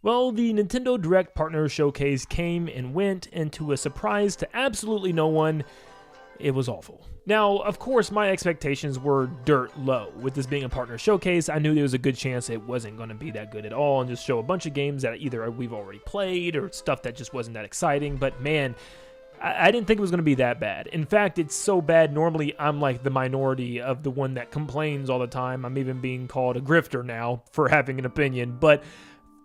Well, the Nintendo Direct Partner Showcase came and went, and to a surprise to absolutely no one, it was awful. Now, of course, my expectations were dirt low. With this being a partner showcase, I knew there was a good chance it wasn't going to be that good at all and just show a bunch of games that either we've already played or stuff that just wasn't that exciting, but man, I didn't think it was going to be that bad. In fact, it's so bad, normally I'm like the minority of the one that complains all the time. I'm even being called a grifter now for having an opinion, but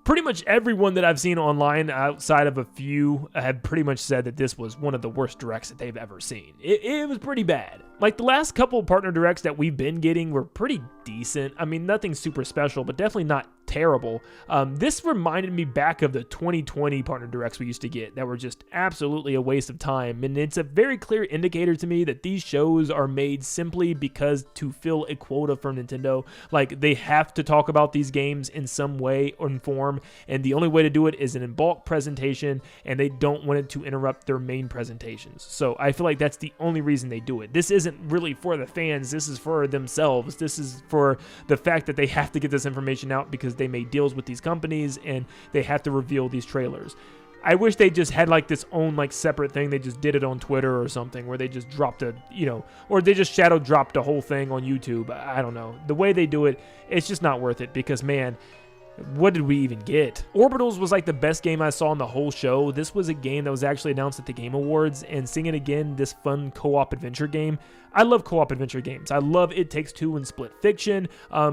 pretty much everyone that I've seen online outside of a few have pretty much said that this was one of the worst directs that they've ever seen. It was pretty bad. Like the last couple of partner directs that we've been getting were pretty decent. I mean, nothing super special, but definitely not terrible. This reminded me back of the 2020 partner directs we used to get that were just absolutely a waste of time. And it's a very clear indicator to me that these shows are made simply because to fill a quota from Nintendo. Like they have to talk about these games in some way or form, and the only way to do it is an in bulk presentation, and they don't want it to interrupt their main presentations. So I feel like that's the only reason they do it. This isn't really for the fans. This is for themselves. This is for the fact that they have to get this information out because they made deals with these companies and they have to reveal these trailers. I wish they just had like this own like separate thing. They just did it on Twitter or something where they just dropped a, or they just shadow dropped the whole thing on YouTube. I don't know. The way they do it, it's just not worth it because, man, what did we even get? Orbitals was like the best game I saw in the whole show. This was a game that was actually announced at the Game Awards, and seeing it again, this fun co-op adventure game. I love co-op adventure games. I love It Takes Two and Split Fiction.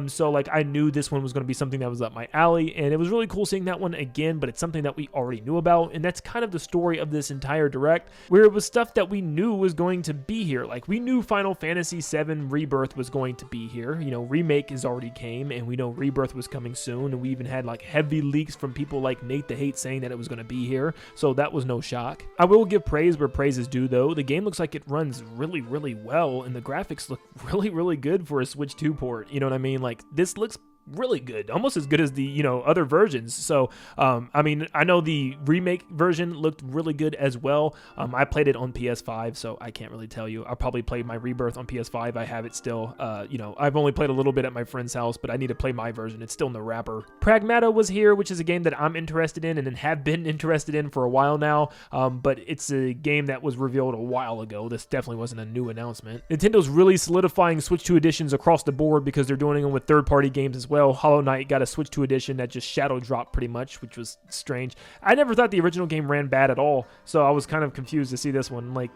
So like I knew this one was going to be something that was up my alley, and it was really cool seeing that one again, but it's something that we already knew about, and that's kind of the story of this entire direct, where it was stuff that we knew was going to be here. Like we knew Final Fantasy VII Rebirth was going to be here. Remake is already came, and we know Rebirth was coming soon, and we even had like heavy leaks from people like Nate the Hate saying that it was going to be here, so that was no shock. I will give praise where praise is due though. The game looks like it runs really, really well, and the graphics look really, really good for a Switch 2 port. You know what I mean? Like this looks really good, almost as good as the other versions. So I mean, I know the remake version looked really good as well. I played it on PS5, so I can't really tell you. I'll probably play my Rebirth on PS5. I have it still. I've only played a little bit at my friend's house, but I need to play my version. It's still in the wrapper. Pragmata was here, which is a game that I'm interested in and have been interested in for a while now, but it's a game that was revealed a while ago. This definitely wasn't a new announcement. Nintendo's really solidifying Switch 2 editions across the board because they're doing them with third-party games as well. Hollow Knight got a Switch 2 edition that just shadow dropped pretty much, which was strange. I never thought the original game ran bad at all, so I was kind of confused to see this one. Like,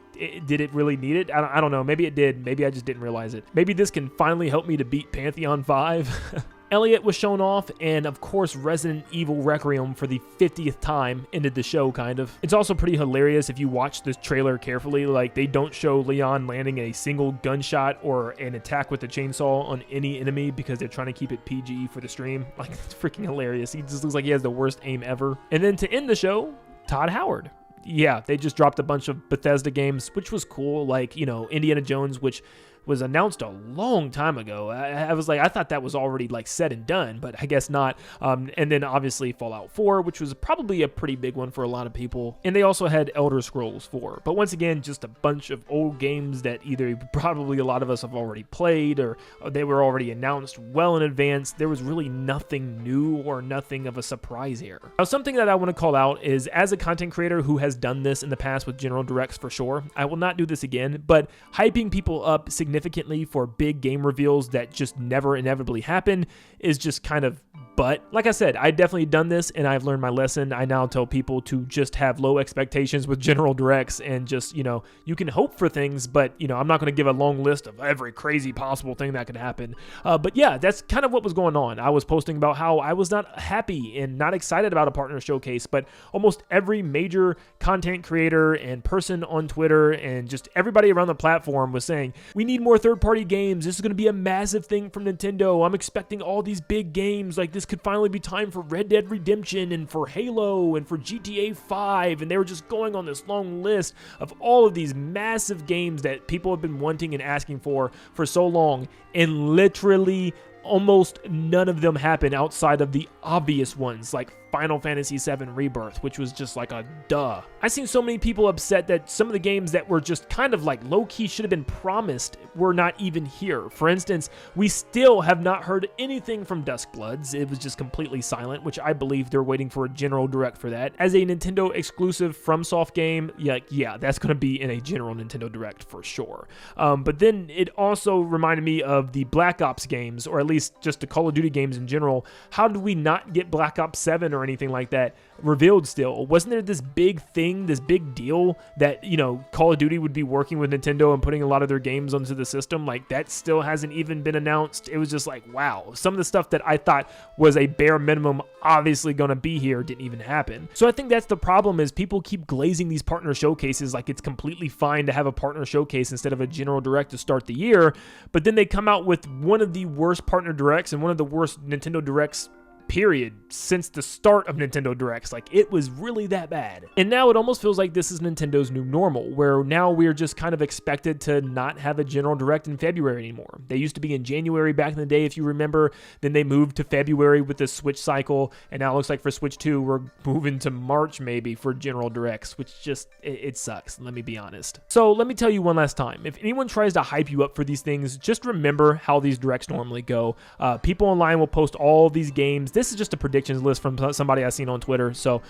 did it really need it? I don't know. Maybe it did. Maybe I just didn't realize it. Maybe this can finally help me to beat Pantheon 5. Elliot was shown off, and of course Resident Evil Requiem for the 50th time ended the show, kind of. It's also pretty hilarious if you watch this trailer carefully. Like, they don't show Leon landing a single gunshot or an attack with a chainsaw on any enemy because they're trying to keep it PG for the stream. Like, it's freaking hilarious. He just looks like he has the worst aim ever. And then to end the show, Todd Howard. Yeah, they just dropped a bunch of Bethesda games, which was cool, like, Indiana Jones, which was announced a long time ago. I was like, I thought that was already like said and done, but I guess not. And then obviously Fallout 4, which was probably a pretty big one for a lot of people. And they also had Elder Scrolls 4. But once again, just a bunch of old games that either probably a lot of us have already played or they were already announced well in advance. There was really nothing new or nothing of a surprise here. Now, something that I want to call out is, as a content creator who has done this in the past with General Directs for sure, I will not do this again, but hyping people up significantly for big game reveals that just never inevitably happen is just kind of butt. Like I said, I've definitely done this and I've learned my lesson. I now tell people to just have low expectations with General Directs and just, you can hope for things, but, I'm not going to give a long list of every crazy possible thing that could happen. But yeah, that's kind of what was going on. I was posting about how I was not happy and not excited about a partner showcase, but almost every major content creator and person on Twitter and just everybody around the platform was saying, we need more third-party games. This is going to be a massive thing from Nintendo. I'm expecting all these big games. Like, this could finally be time for Red Dead Redemption and for Halo and for GTA 5. And they were just going on this long list of all of these massive games that people have been wanting and asking for so long. And literally almost none of them happen outside of the obvious ones, like Final Fantasy VII Rebirth, which was just like a duh. I've seen so many people upset that some of the games that were just kind of like low-key should have been promised were not even here. For instance, we still have not heard anything from Duskbloods. It was just completely silent, which I believe they're waiting for a general direct for that. As a Nintendo exclusive FromSoft game, yeah, that's going to be in a general Nintendo Direct for sure. But then it also reminded me of the Black Ops games, or at least just the Call of Duty games in general. How did we not get Black Ops 7 or anything like that revealed still? Wasn't there this big thing, this big deal that, you know, Call of Duty would be working with Nintendo and putting a lot of their games onto the system? Like, that still hasn't even been announced. It was just like, wow, some of the stuff that I thought was a bare minimum obviously going to be here didn't even happen. So I think that's the problem, is people keep glazing these partner showcases like it's completely fine to have a partner showcase instead of a general direct to start the year, but then they come out with one of the worst partner directs and one of the worst Nintendo Directs period since the start of Nintendo Directs. Like, it was really that bad. And now it almost feels like this is Nintendo's new normal, where now we're just kind of expected to not have a general direct in February anymore. They used to be in January back in the day, if you remember. Then they moved to February with the Switch cycle, and now it looks like for Switch 2 we're moving to March maybe for general directs, which just, it sucks, let me be honest. So let me tell you one last time, if anyone tries to hype you up for these things, just remember how these directs normally go. People online will post all these games. This is just a predictions list from somebody I've seen on Twitter. So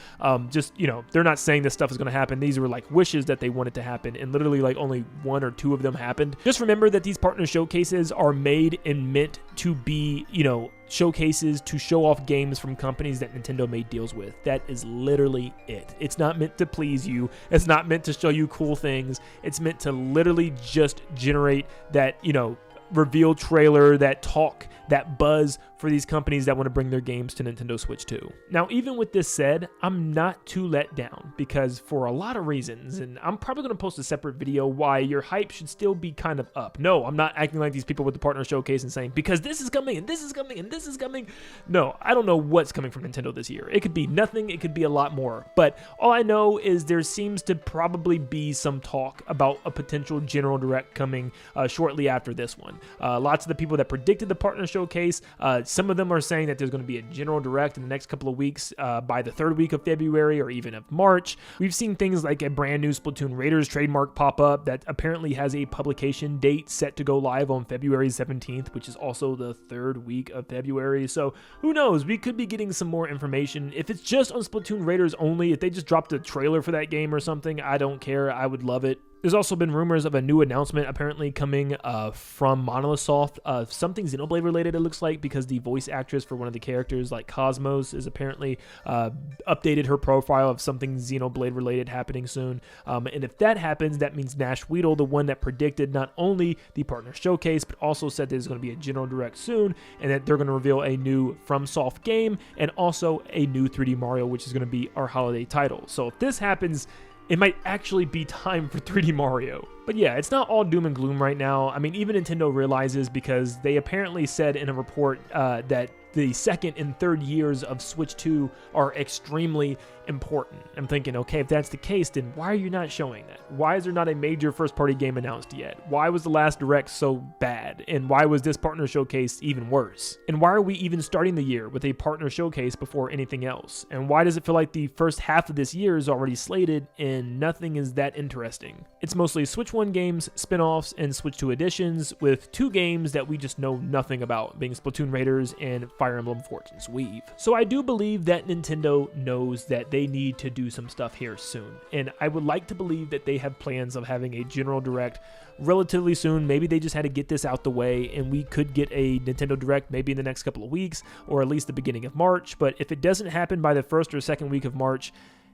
just, you know, they're not saying this stuff is going to happen. These were like wishes that they wanted to happen, and literally like only 1 or 2 of them happened. Just remember that these partner showcases are made and meant to be, you know, showcases to show off games from companies that Nintendo made deals with. That is literally it. It's not meant to please you. It's not meant to show you cool things. It's meant to literally just generate that, you know, reveal trailer, that talk, that buzz for these companies that want to bring their games to Nintendo Switch 2. Now, even with this said, I'm not too let down, because for a lot of reasons, and I'm probably going to post a separate video why your hype should still be kind of up. No, I'm not acting like these people with the partner showcase and saying, because this is coming, and this is coming, and this is coming. No, I don't know what's coming from Nintendo this year. It could be nothing, it could be a lot more. But all I know is there seems to probably be some talk about a potential general direct coming shortly after this one. Lots of the people that predicted the partner showcase, some of them are saying that there's going to be a general direct in the next couple of weeks by the 3rd week of February or even of March. We've seen things like a brand new Splatoon Raiders trademark pop up that apparently has a publication date set to go live on February 17th, which is also the 3rd week of February. So who knows? We could be getting some more information. If it's just on Splatoon Raiders only, if they just dropped a trailer for that game or something, I don't care. I would love it. There's also been rumors of a new announcement apparently coming from Monolith Soft, something Xenoblade related, it looks like, because the voice actress for one of the characters, like Cosmos, is apparently updated her profile of something Xenoblade related happening soon. And if that happens, that means Nash Weedle, the one that predicted not only the partner showcase, but also said there's going to be a general direct soon, and that they're going to reveal a new FromSoft game, and also a new 3D Mario, which is going to be our holiday title. So if this happens, it might actually be time for 3D Mario. But yeah, it's not all doom and gloom right now. I mean, even Nintendo realizes, because they apparently said in a report that the 2nd and 3rd years of Switch 2 are extremely important. I'm thinking, okay, if that's the case, then why are you not showing that? Why is there not a major first-party game announced yet? Why was the last Direct so bad? And why was this partner showcase even worse? And why are we even starting the year with a partner showcase before anything else? And why does it feel like the first half of this year is already slated and nothing is that interesting? It's mostly Switch 1 games, spin-offs, and Switch 2 editions, with 2 games that we just know nothing about, being Splatoon Raiders and Fire Emblem Fortune's Weave. So I do believe that Nintendo knows that they need to do some stuff here soon, and I would like to believe that they have plans of having a general direct relatively soon. Maybe they just had to get this out the way, and we could get a Nintendo Direct maybe in the next couple of weeks, or at least the beginning of March. But if it doesn't happen by the 1st or 2nd week of March,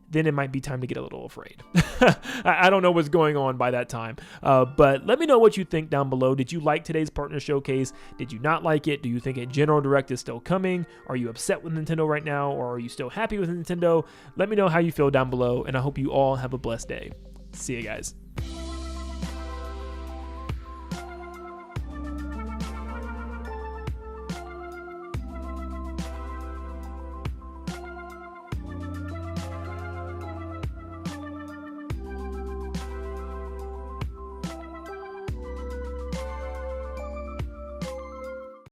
then it might be time to get a little afraid. I don't know what's going on by that time. But let me know what you think down below. Did you like today's partner showcase? Did you not like it? Do you think a general direct is still coming? Are you upset with Nintendo right now? Or are you still happy with Nintendo? Let me know how you feel down below, and I hope you all have a blessed day. See you guys.